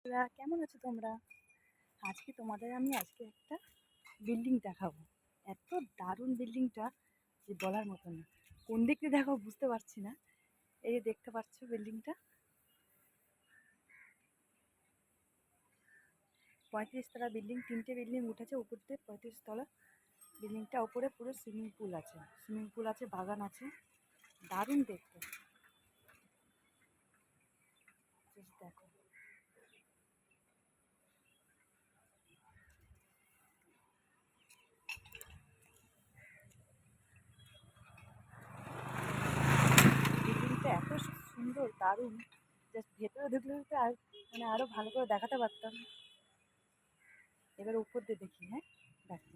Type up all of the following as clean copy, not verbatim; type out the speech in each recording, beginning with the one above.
কেমন আছো তোমরা? আজকে তোমাদের আমি একটা বিল্ডিং দেখাবো। এত দারুণ বিল্ডিংটা যে বলার মতো না। কোন দিক দিয়ে দেখো বুঝতে পারছি না। এই যে দেখতে পাচ্ছ বিল্ডিংটা, 35 তলা বিল্ডিং। 3টে বিল্ডিং উঠেছে উপর দিয়ে। 35 তলা বিল্ডিংটা উপরে পুরো সুইমিং পুল আছে, বাগান আছে, দারুণ দেখতে। দেখো বিল্ডিংটা এত সুন্দর, দারুণ। জাস্ট ভেতরে ঢুকলে তো আর আরো ভালো করে দেখাতে পারতাম। এবার উপর দিয়ে দেখি। হ্যাঁ, দেখো,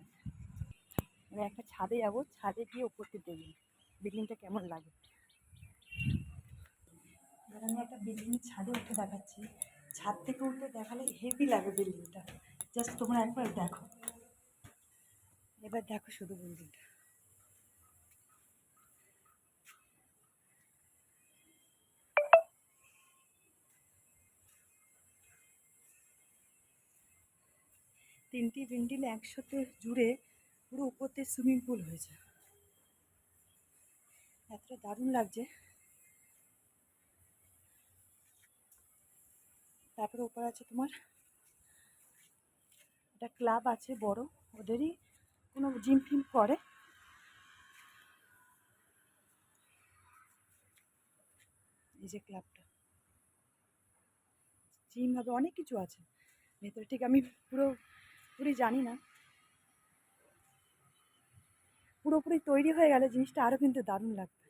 আমি একটা ছাদে যাবো, ছাদে গিয়ে উপর দিয়ে দেখি বিল্ডিংটা কেমন লাগে। এবার আমি একটা বিল্ডিংয়ের ছাদে উঠে দেখাচ্ছি। ছাদ থেকে উঠে দেখালে হেভি লাগে বিল্ডিংটা। জাস্ট তোমরা একবার দেখো। এবার দেখো শুধু বিল্ডিংটা। 3টি বিল্ডিং একসাথে জুড়ে পুরো উপর দিয়ে সুইমিং পুল হয়েছে। এতটা দারুণ লাগছে। তারপরে উপর আছে তোমার একটা ক্লাব আছে বড়, ওদেরই কোনো জিম ফিম করে। এই যে ক্লাবটা, জিম হবে, অনেক কিছু আছে ভেতরে। ঠিক আমি পুরোপুরি জানি না। পুরোপুরি তৈরি হয়ে গেলে জিনিসটা আরও কিন্তু দারুণ লাগবে।